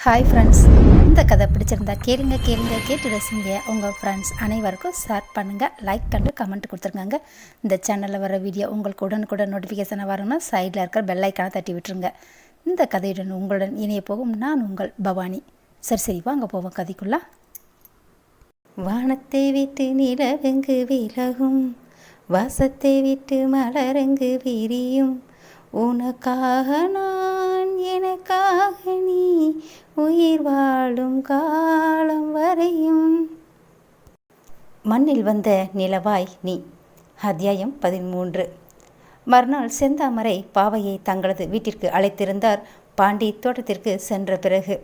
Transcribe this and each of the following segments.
Hi friends, இந்த கதை பிடிச்சிருந்தா கேளுங்க கேட்டு ரசிங்க. உங்கள் ஃப்ரெண்ட்ஸ் அனைவருக்கும் ஷேர் பண்ணுங்கள், லைக் பண்ணி கமெண்ட் கொடுத்துருங்க. இந்த சேனலில் வர வீடியோ உங்களுக்கு உடனுக்குடன் நோட்டிஃபிகேஷனாக வரணும்னா சைடில் இருக்கிற பெல் ஐக்கானை தட்டி விட்டுருங்க. இந்த கதையுடன் உங்களுடன் இணைய போகும் நான் உங்கள் பவானி. சரி வாங்க போவோம் கதைக்குள்ளே. வானத்தை விட்டு நிலவெங்கு விலகும், வாசத்தை விட்டு மலரெங்கு விரியும், உனக்காக நான் எனக்காக நீ உயிர் வாழும் காலம் வரையும். மண்ணில் வந்த நிலவாய் நீ. அத்தியாயம் 13. மறுநாள் செந்தாமரை பாவையை தங்களது வீட்டிற்கு அழைத்திருந்தார். பாண்டி தோட்டத்திற்கு சென்ற பிறகு,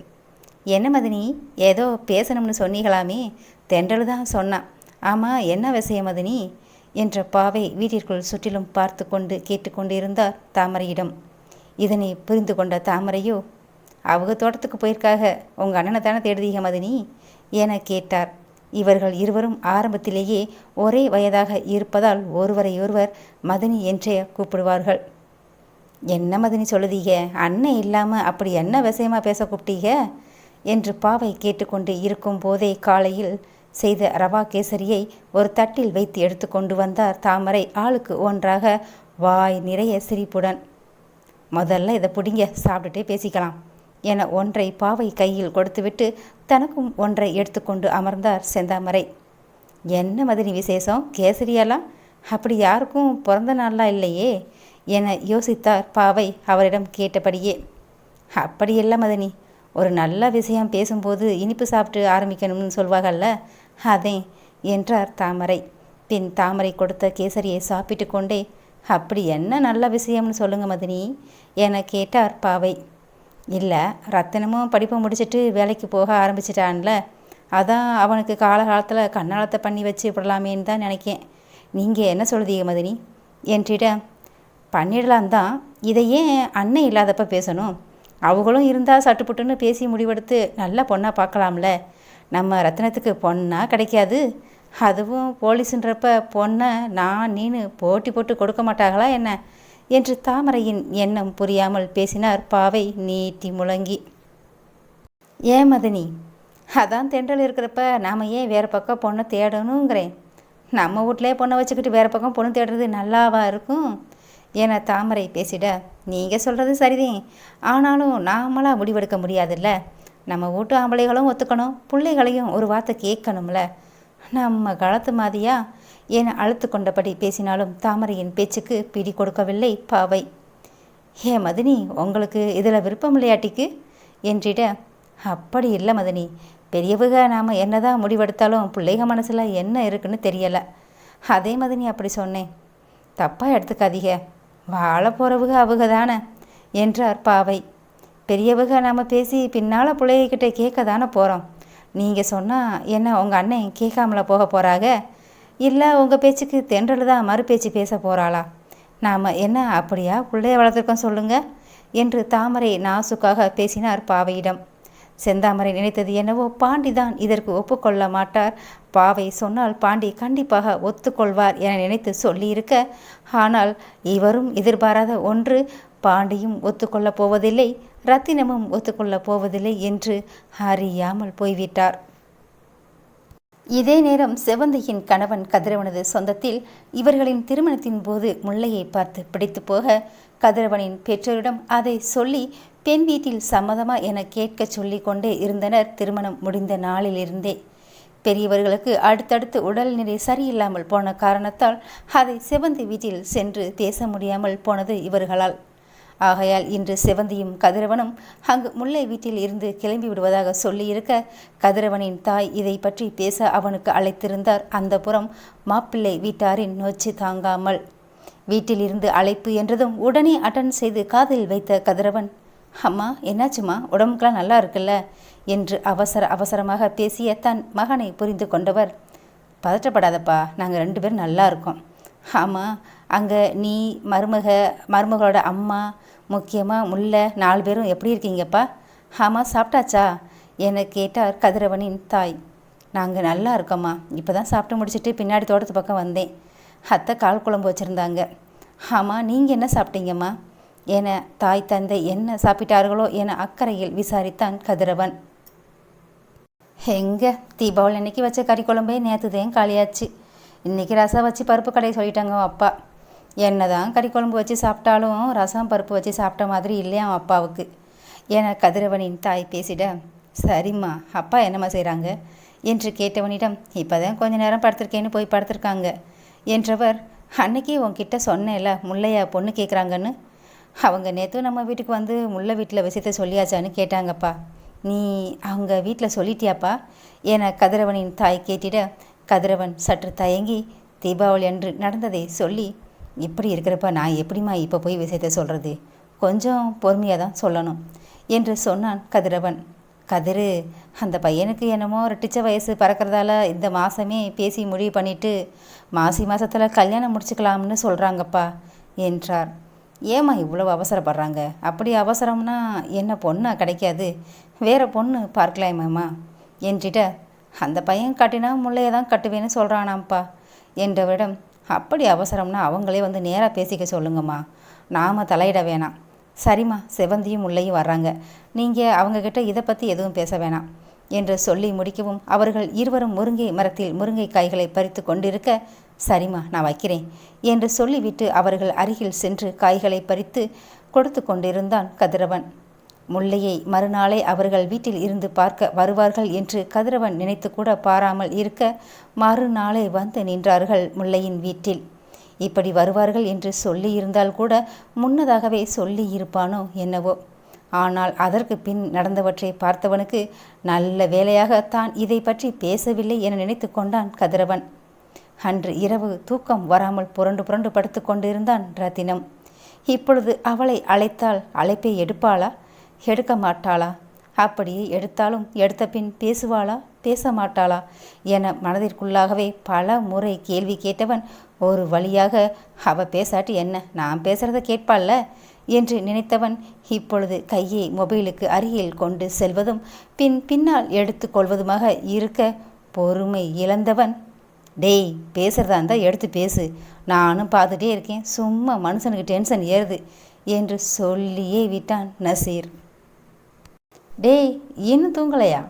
என்ன மதினி, ஏதோ பேசணும்னு சொன்னீங்களாமே? தென்றல் தான் சொன்னான். ஆமாம், என்ன விஷயம் மதினி என்ற பாவை வீட்டிற்குள் சுற்றிலும் பார்த்து கொண்டு கேட்டுக்கொண்டு இருந்தார் தாமரையிடம். இதனை புரிந்து கொண்ட தாமரையோ, அவங்க தோட்டத்துக்கு போயிருக்காக, உங்கள் அண்ணனை தானே தேடுதீங்க மதினி என கேட்டார். இவர்கள் இருவரும் ஆரம்பத்திலேயே ஒரே வயதாக இருப்பதால் ஒருவரையொருவர் மதினி என்றே கூப்பிடுவார்கள். என்ன மதினி சொல்லுதீங்க, அண்ணன் இல்லாமல் அப்படி என்ன விஷயமாக பேச கூப்பிட்டீங்க என்று பாவை கேட்டுக்கொண்டு இருக்கும் போதே காலையில் செய்த ரவா கேசரியை ஒரு தட்டில் வைத்து எடுத்து கொண்டு வந்தார் தாமரை. ஆளுக்கு ஒன்றாக வாய் நிறைய சிரிப்புடன். முதல்ல இதை பிடிங்க, சாப்பிட்டுட்டே பேசிக்கலாம் என ஒன்றை பாவை கையில் கொடுத்துவிட்டு தனக்கும் ஒன்றை எடுத்துக்கொண்டு அமர்ந்தார் செந்தாமரை. என்ன மதினி விசேஷம், கேசரியெல்லாம்? அப்படி யாருக்கும் பிறந்த நாளெலாம் இல்லையே என யோசித்தார் பாவை அவரிடம் கேட்டபடியே. அப்படியல்ல மதினி, ஒரு நல்ல விஷயம் பேசும்போது இனிப்பு சாப்பிட்டு ஆரம்பிக்கணும்னு சொல்வாங்கல்ல, அதே என்றார் தாமரை. பின் தாமரை கொடுத்த கேசரியை சாப்பிட்டு கொண்டே, அப்படி என்ன நல்ல விஷயம்னு சொல்லுங்க மதினி என கேட்டார் பாவை. இல்லை, ரத்தினமும் படிப்பை முடிச்சுட்டு வேலைக்கு போக ஆரம்பிச்சிட்டான்ல, அதான் அவனுக்கு காலகாலத்தில் கண்ணாலத்தை பண்ணி வச்சு விடலாமேன்னு தான் நினைக்கேன். நீங்கள் என்ன சொல்லுதீங்க மதினி என்றிட, பண்ணிடலாம் தான், இதை ஏன் அண்ணன் இல்லாதப்ப பேசணும்? அவங்களும் இருந்தால் சட்டுப்புட்டுன்னு பேசி முடிவெடுத்து நல்ல பொண்ணாக பார்க்கலாம்ல. நம்ம ரத்தினத்துக்கு பொண்ணாக கிடைக்காது, அதுவும் போலீஸுன்றப்ப பொண்ணை நான் நீனு போட்டி போட்டு கொடுக்க மாட்டாங்களா என்ன என்று தாமரையின் எண்ணம் புரியாமல் பேசினார் பாவை நீட்டி முழங்கி. ஏன் மதினி, அதான் தென்றல் இருக்கிறப்ப நாம் ஏன் வேறு பக்கம் பொண்ணை தேடணுங்கிறேன். நம்ம வீட்டிலே பொண்ணை வச்சுக்கிட்டு வேறு பக்கம் பொண்ணு தேடுறது நல்லாவா இருக்கும் என தாமரை பேசிட, நீங்கள் சொல்கிறது சரிதான், ஆனாலும் நாமளாக முடிவெடுக்க முடியாதுல்ல. நம்ம வீட்டு ஆம்பளைகளும் ஒத்துக்கணும், பிள்ளைகளையும் ஒரு வார்த்தை கேட்கணும்ல. நம்ம காலத்து மாதிரியா என அழுத்து கொண்டபடி பேசினாலும் தாமரையின் பேச்சுக்கு பிடி கொடுக்கவில்லை பாவை. ஏ மதினி, உங்களுக்கு இதில் விருப்பம் இல்லையாட்டிக்கு என்றிட, அப்படி இல்லை மதினி, பெரியவங்க நாம் என்னதான் முடிவெடுத்தாலும் பிள்ளைக மனசில் என்ன இருக்குன்னு தெரியலை. அதே மதினி அப்படி சொன்னேன், தப்பாக எடுத்துக்காதீங்க, வாழ போகிறவுக அவங்க தானே என்றார் பாவை. பெரியவங்க நாம் பேசி பின்னால் பிள்ளைகிட்ட கேட்க தானே போகிறோம். நீங்கள் சொன்னால் என்ன உங்கள் அண்ணன் கேட்காமல போக போகிறாங்க? இல்லை உங்கள் பேச்சுக்கு தென்றல் தான் மறு பேச்சு பேச போகிறாளா? நாம் என்ன அப்படியா பிள்ளைய வளர்த்துருக்கோம் சொல்லுங்க என்று தாமரை நாசுக்காக பேசினார் பாவையிடம். செந்தாமரை நினைத்தது என்னவோ, பாண்டி தான் இதற்கு ஒப்புக்கொள்ள மாட்டார். பாவை சொன்னால் பாண்டி கண்டிப்பாக ஒத்துக்கொள்வார் என நினைத்து சொல்லியிருக்க, ஆனால் இவரும் எதிர்பாராத ஒன்று, பாண்டியும் ஒத்துக்கொள்ளப் போவதில்லை, ரத்தினமும் ஒத்துக்கொள்ளப் போவதில்லை என்று அறியாமல் போய்விட்டார். இதே நேரம் செவந்தியின் கணவன் கதிரவனது சொந்தத்தில் இவர்களின் திருமணத்தின் போது முல்லையை பார்த்து பிடித்து போக கதிரவனின் பெற்றோரிடம் அதை சொல்லி பெண் வீட்டில் சம்மதமா என கேட்க சொல்லி கொண்டே இருந்தனர். திருமணம் முடிந்த நாளிலிருந்தே பெரியவர்களுக்கு அடுத்தடுத்து உடல்நிலை சரியில்லாமல் போன காரணத்தால் அதை செவந்தி வீட்டில் சென்று பேச முடியாமல் போனது இவர்களால். ஆகையால் இன்று செவந்தியும் கதிரவனும் அங்கு முல்லை வீட்டில் இருந்து கிளம்பி விடுவதாக சொல்லியிருக்க, கதிரவனின் தாய் இதை பற்றி பேச அவனுக்கு அழைத்திருந்தார். அந்த புறம் மாப்பிள்ளை வீட்டாரின் நோச்சு தாங்காமல் வீட்டில் இருந்து அழைப்பு என்றதும் உடனே அட்டன் செய்து காதில் வைத்த கதிரவன், அம்மா என்னாச்சுமா, உடம்புக்கெல்லாம் நல்லா இருக்குல்ல என்று அவசரமாக பேசிய தன் மகனை புரிந்து கொண்டவர், பதற்றப்படாதப்பா, நாங்கள் 2 பேரும் நல்லா இருக்கோம். ஆமாம், அங்கே நீ மருமகளோட அம்மா, முக்கியமாக முல்லை 4 பேரும் எப்படி இருக்கீங்கப்பா? ஆமாம், சாப்பிட்டாச்சா என கேட்டார் கதிரவனின் தாய். நாங்கள் நல்லா இருக்கோம்மா, இப்போ தான் சாப்பிட்டு முடிச்சுட்டு பின்னாடி தோட்டத்து பக்கம் வந்தேன். அத்தை கால் குழம்பு வச்சுருந்தாங்க. ஆமாம், நீங்கள் என்ன சாப்பிட்டீங்கம்மா என தாய் தந்தை என்ன சாப்பிட்டார்களோ என அக்கறையில் விசாரித்தான் கதிரவன். எங்கே தீபாவளி அன்னைக்கு வச்ச கறி குழம்பே நேற்றுதான் காலியாச்சு. இன்றைக்கி ரசம் வச்சு பருப்பு கடையை சொல்லிட்டாங்க அப்பா. என்ன தான் கறி குழம்பு வச்சு சாப்பிட்டாலும் ரசம் பருப்பு வச்சு சாப்பிட்ட மாதிரி இல்லையா அப்பாவுக்கு என கதிரவனின் தாய் பேசிட, சரிம்மா அப்பா என்னம்மா செய்கிறாங்க என்று கேட்டவனிடம், இப்போ தான் கொஞ்ச நேரம் படுத்திருக்கேன்னு போய் படுத்திருக்காங்க என்றவர், அன்னைக்கே உன்கிட்ட சொன்னேன்ல முல்லையா பொண்ணு கேட்குறாங்கன்னு, அவங்க நேற்று நம்ம வீட்டுக்கு வந்து முல்லை வீட்டில் விஷயத்த சொல்லியாச்சான்னு கேட்டாங்கப்பா. நீ அவங்க வீட்டில் சொல்லிட்டியாப்பா என கதிரவனின் தாய் கேட்டிட, கதிரவன் சற்று தயங்கி தீபாவளி அன்று நடந்ததை சொல்லி, இப்படி இருக்கிறப்ப நான் எப்படிம்மா இப்போ போய் விஷயத்த சொல்கிறது, கொஞ்சம் பொறுமையாக தான் சொல்லணும் என்று சொன்னான் கதிரவன். கதிரு, அந்த பையனுக்கு என்னமோ ரெட்டிச்ச வயசு பறக்கிறதால இந்த மாதமே பேசி முடிவு பண்ணிவிட்டு மாசி மாதத்தில் கல்யாணம் முடிச்சுக்கலாம்னு சொல்கிறாங்கப்பா என்றார். ஏம்மா இவ்வளோ அவசரப்படுறாங்க? அப்படி அவசரம்னா என்ன பொண்ணா கிடைக்காது, வேறு பொண்ணு பார்க்கலாமேம்மா என்றிட, அந்த பையன் கட்டினா முல்லையை தான் கட்டுவேன்னு சொல்கிறானாம்ப்பா என்றவிடம், அப்படி அவசரம்னா அவங்களே வந்து நேராக பேசிக்க சொல்லுங்கம்மா, நாம் தலையிட வேணாம். சரிம்மா, செவந்தியும் முல்லையும் வர்றாங்க, நீங்கள் அவங்கக்கிட்ட இதை பற்றி எதுவும் பேச வேணாம் என்று சொல்லி முடிக்கவும் அவர்கள் இருவரும் முருங்கை மரத்தில் முருங்கை காய்களை பறித்து கொண்டிருக்க, சரிம்மா நான் வைக்கிறேன் என்று சொல்லிவிட்டு அவர்கள் அருகில் சென்று காய்களை பறித்து கொடுத்து கொண்டிருந்தான் கதிரவன். முல்லையை மறுநாளே அவர்கள் வீட்டில் இருந்து பார்க்க வருவார்கள் என்று கதிரவன் நினைத்து கூட பாராமல் இருக்க, மறுநாளே வந்து நின்றார்கள் முல்லையின் வீட்டில். இப்படி வருவார்கள் என்று சொல்லியிருந்தால் கூட முன்னதாகவே சொல்லி இருப்பானோ என்னவோ. ஆனால் அதற்கு பின் நடந்தவற்றை பார்த்தவனுக்கு நல்ல வேளையாக தான் இதை பற்றி பேசவில்லை என நினைத்து கொண்டான் கதிரவன். அன்று இரவு தூக்கம் வராமல் புரண்டு புரண்டு படுத்து கொண்டிருந்தான் ரத்தினம். இப்பொழுது அவளை அழைத்தால் அழைப்பை எடுப்பாளா, எடுக்க மாட்டாளா, அப்படியே எடுத்தாலும் எடுத்த பின் பேசுவாளா, பேச மாட்டாளா என மனதிற்குள்ளாகவே பல முறை கேள்வி கேட்டவன் ஒரு வழியாக அவ பேசாட்டி என்ன, நான் பேசுகிறத கேட்பாள்ல என்று நினைத்தவன் இப்பொழுது கையை மொபைலுக்கு அருகில் கொண்டு செல்வதும் பின்னால் எடுத்து கொள்வதுமாக இருக்க பொறுமை இழந்தவன், டேய் பேசுகிறதா இருந்தால் எடுத்து பேசு, நானும் பார்த்துட்டே இருக்கேன், சும்மா மனுஷனுக்கு டென்ஷன் ஏறுது என்று சொல்லியே விட்டான் நசீர். டேய் இன்னும் தூங்கலையா,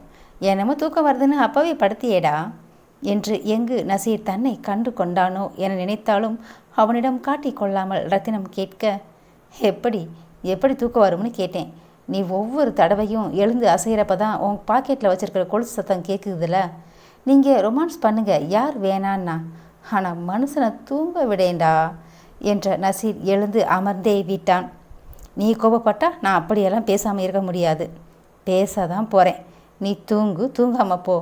என்னமோ தூக்கம் வருதுன்னு அப்பவே படுத்தியேடா என்று எங்கு நசீர் தன்னை கண்டு கொண்டானோ என நினைத்தாலும் அவனிடம் காட்டி கொள்ளாமல் ரத்தினம் கேட்க, எப்படி எப்படி தூக்கம் வரும்னு கேட்டேன், நீ ஒவ்வொரு தடவையும் எழுந்து அசைகிறப்ப தான் உன் பாக்கெட்டில் வச்சுருக்கிற கொலுசு சத்தம் கேட்குதுல, நீங்கள் ரொமான்ஸ் பண்ணுங்க, யார் வேணான்னா, ஆனால் மனுஷனை தூங்க விடேண்டா என்ற நசீர் எழுந்து அமர்ந்தே விட்டான். நீ கோபப்பட்டா நான் அப்படியெல்லாம் பேசாமல் இருக்க முடியாது, பேசதான் போகிறேன், நீ தூங்காமல் போ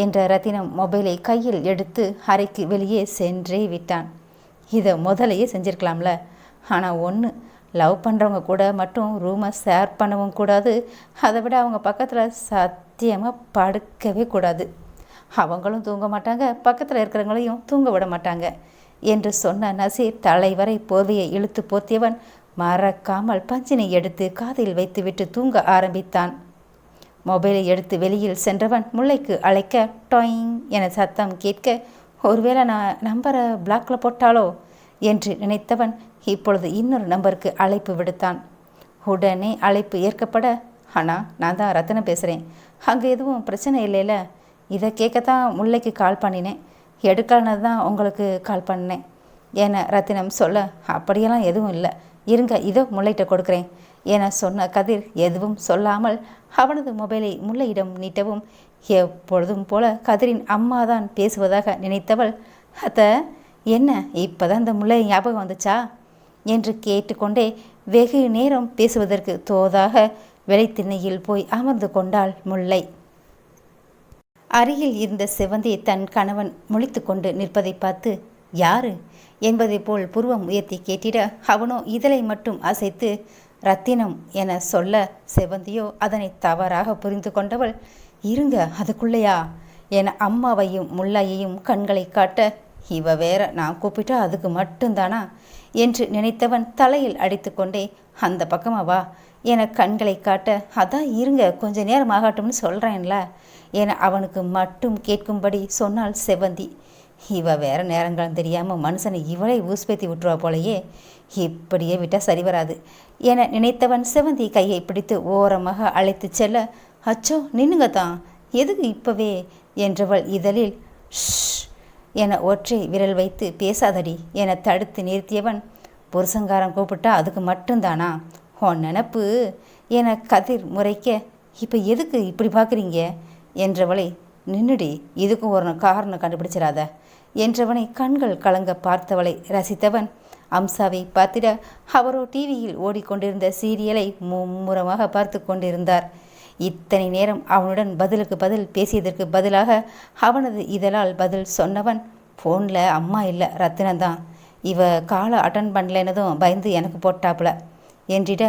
என்ற ரத்தினம் மொபைலை கையில் எடுத்து அறைக்கு வெளியே சென்றே விட்டான். இதை முதலையே செஞ்சிருக்கலாம்ல, ஆனால் ஒன்று, லவ் பண்ணுறவங்க கூட மட்டும் ரூமை ஷேர் பண்ணவும் கூடாது, அதை விட அவங்க பக்கத்தில் சத்தியமாக படுக்கவே கூடாது, அவங்களும் தூங்க மாட்டாங்க, பக்கத்தில் இருக்கிறவங்களையும் தூங்க விட மாட்டாங்க என்று சொன்ன நசீர் தலைவரை போர்வையை இழுத்து போத்தியவன் மறக்காமல் பஞ்சினை எடுத்து காதில் வைத்துவிட்டு தூங்க ஆரம்பித்தான். மொபைலை எடுத்து வெளியில் சென்றவன் முல்லைக்கு அழைக்க டாயிங் என சத்தம் கேட்க, ஒருவேளை நான் நம்பரை பிளாக்கில் போட்டாலோ என்று நினைத்தவன் இப்பொழுது இன்னொரு நம்பருக்கு அழைப்பு விடுத்தான். உடனே அழைப்பு ஏற்கப்பட, அண்ணா நான் தான் ரத்தினம் பேசுகிறேன், அங்கே எதுவும் பிரச்சனை இல்லைல்ல, இதை கேட்கத்தான் முல்லைக்கு கால் பண்ணினேன், எடுக்கலன்னு தான் உங்களுக்கு கால் பண்ணினேன் என ரத்தினம் சொல்ல, அப்படியெல்லாம் எதுவும் இல்லை, இருங்க இதோ முல்லைகிட்ட கொடுக்குறேன் என சொன்ன கதிர் எதுவும் சொல்லாமல் அவனது மொபைலை முல்லையிடம் நீட்டவும், எப்பொழுதும் போல கதிரின் அம்மாதான் பேசுவதாக நினைத்தவள், அத்த என்ன இப்போதான் இந்த முல்லை ஞாபகம் வந்துச்சா என்று கேட்டுக்கொண்டே வெகு நேரம் பேசுவதற்கு தோதாக வெளித்திண்ணையில் போய் அமர்ந்து கொண்டாள் முல்லை. அருகில் இருந்த செவந்தி தன் கணவன் முழித்து கொண்டு நிற்பதை பார்த்து, யாரு என்பதை போல் புருவம் உயர்த்தி கேட்டிட, அவனோ இதழை மட்டும் அசைத்து ரத்தினம் என சொல்ல, செவந்தியோ அதனை தவறாக புரிந்து கொண்டவள், இருங்க அதுக்குள்ளையா என அம்மாவையும் முல்லையையும் கண்களை காட்ட, இவ வேற நான் கூப்பிட்டா அதுக்கு மட்டும்தானா என்று நினைத்தவன் தலையில் அடித்து கொண்டே, அந்த பக்கமா வா என கண்களை காட்ட, அதான் இருங்க கொஞ்ச நேரம் ஆகட்டும்னு சொல்கிறேன்ல என அவனுக்கு மட்டும் கேட்கும்படி சொன்னாள் செவந்தி. இவ வேற நேரங்காலம் தெரியாமல் மனுஷனை இவளை ஊஸ்பேத்தி விட்டுருவா போலையே, இப்படியே விட்டால் சரி வராது என நினைத்தவன் செவந்தி கையை பிடித்து ஓரமாக அழைத்து செல்ல, அச்சோ நின்னுங்க தான், எதுக்கு இப்பவே என்றவள் இதழில் ஷ் என ஒற்றை விரல் வைத்து பேசாதடி என தடுத்து நிறுத்தியவன், புருஷங்காரன் கூப்பிட்டா அதுக்கு மட்டும்தானா உன் நினப்பு என கதிர் முறைக்க, இப்போ எதுக்கு இப்படி பார்க்குறீங்க என்றவளை, நின்னுடி இதுக்கும் ஒரு காரணம் கண்டுபிடிச்சிடாத என்றவனை கண்கள் கலங்க பார்த்தவளை ரசித்தவன் அம்சாவை பார்த்திட அவரோ டிவியில் ஓடிக்கொண்டிருந்த சீரியலை மும்முரமாக பார்த்து கொண்டிருந்தார். இத்தனை நேரம் அவனுடன் பதிலுக்கு பதில் பேசியதற்கு பதிலாக அவனது இதழால் பதில் சொன்னவன், ஃபோனில் அம்மா இல்லை ரத்தினந்தான், இவ காலை அட்டன் பண்ணலனதும் பயந்து எனக்கு போட்டாப்புல என்றிட,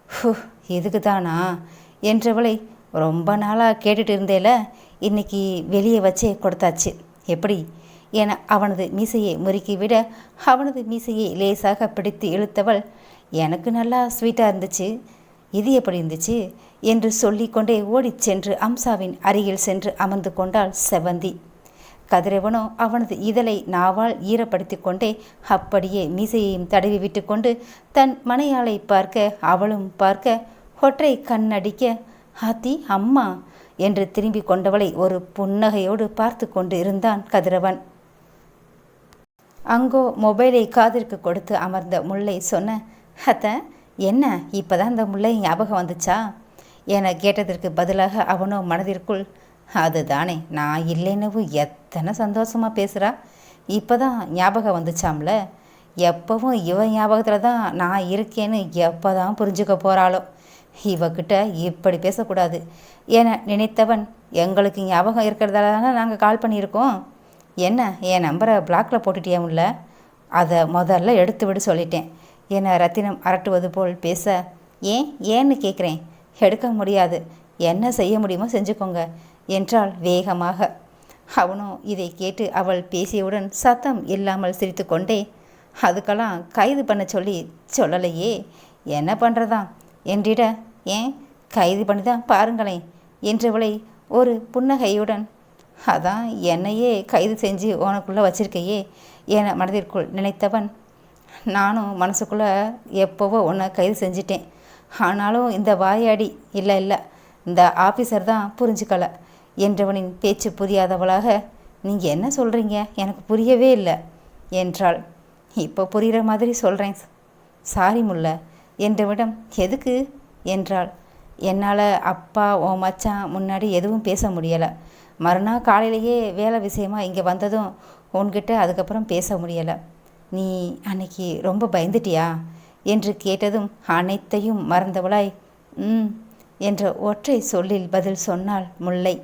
ஹூ இதுக்கு தானா என்றவளை, ரொம்ப நாளாக கேட்டுட்டு இருந்தேல, இன்னைக்கு வெளியே வச்சே கொடுத்தாச்சு எப்படி என அவனது மீசையை முறுக்கிவிட அவனது மீசையை லேசாக பிடித்து இழுத்தவள், எனக்கு நல்லா ஸ்வீட்டாக இருந்துச்சு, இது எப்படி இருந்துச்சு என்று சொல்லிக்கொண்டே ஓடிச் சென்று அம்சாவின் அருகில் சென்று அமர்ந்து கொண்டாள் செவந்தி. கதிரவனோ அவனது இதழை நாவால் ஈரப்படுத்தி கொண்டே அப்படியே மீசையையும் தடவி விட்டு கொண்டு தன் மனையாளை பார்க்க அவளும் பார்க்க ஒற்றை கண்ணடிக்க, ஆத்தி அம்மா என்று திரும்பி கொண்டவளை ஒரு புன்னகையோடு பார்த்து கொண்டு இருந்தான் கதிரவன். அங்கோ மொபைலை காதிற்கு கொடுத்து அமர்ந்த முல்லை சொன்ன, அத்த என்ன இப்போதான் இந்த முல்லை ஞாபகம் வந்துச்சா என கேட்டதற்கு பதிலாக அவனோ மனதிற்குள், அதுதானே நான் இல்லைன்னு எத்தனை சந்தோஷமாக பேசுகிறா, இப்போ தான் ஞாபகம் வந்துச்சாம்ல, எப்போவும் இவ ஞாபகத்தில் தான் நான் இருக்கேன்னு எப்போ தான் புரிஞ்சுக்க போகிறாளோ, இவக்கிட்ட இப்படி பேசக்கூடாது என நினைத்தவன், எங்களுக்கு ஞாபகம் இருக்கிறதால தானே நாங்கள் கால் பண்ணியிருக்கோம், என்ன என் நம்பரை பிளாக்கில் போட்டுட்டியாமுல்ல, அதை முதல்ல எடுத்து விட சொல்லிட்டேன் என ரத்தினம் அரட்டுவது போல் பேச, ஏன்னு கேட்குறேன், எடுக்க முடியாது, என்ன செய்ய முடியுமோ செஞ்சுக்கோங்க என்றாள் வேகமாக. அவனும் இதை கேட்டு அவள் பேசியவுடன் சத்தம் இல்லாமல் சிரித்து கொண்டே, அதுக்கெல்லாம் கைது பண்ண சொல்லலையே, என்ன பண்ணுறதான் என்றிட, ஏன் கைது பண்ணி தான் பாருங்களேன் என்றவளை ஒரு புன்னகையுடன், அதான் என்னையே கைது செஞ்சு உனக்குள்ளே வச்சிருக்கையே என மனதிற்குள் நினைத்தவன், நானும் மனசுக்குள்ளே எப்போவோ உன்னை கைது செஞ்சிட்டேன், ஆனாலும் இந்த வாயாடி இல்லை இந்த ஆஃபீஸர் தான் புரிஞ்சுக்கல என்றவனின் பேச்சு புரியாதவளாக, நீங்கள் என்ன சொல்கிறீங்க எனக்கு புரியவே இல்லை என்றாள். இப்போ புரிகிற மாதிரி சொல்கிறேன், சாரி முல்லை என்றவிடம், எதுக்கு என்றாள். என்னால் அப்பா ஓ மச்சான் முன்னாடி எதுவும் பேச முடியலை, மறுநாள் காலையிலேயே வேலை விஷயமா இங்கே வந்ததும் உன்கிட்ட அதுக்கப்புறம் பேச முடியலை, நீ அன்னைக்கு ரொம்ப பயந்துட்டியா என்று கேட்டதும் அனைத்தையும் மறந்தவளாய் என்ற ஒற்றை சொல்லில் பதில் சொன்னாள் முல்லை.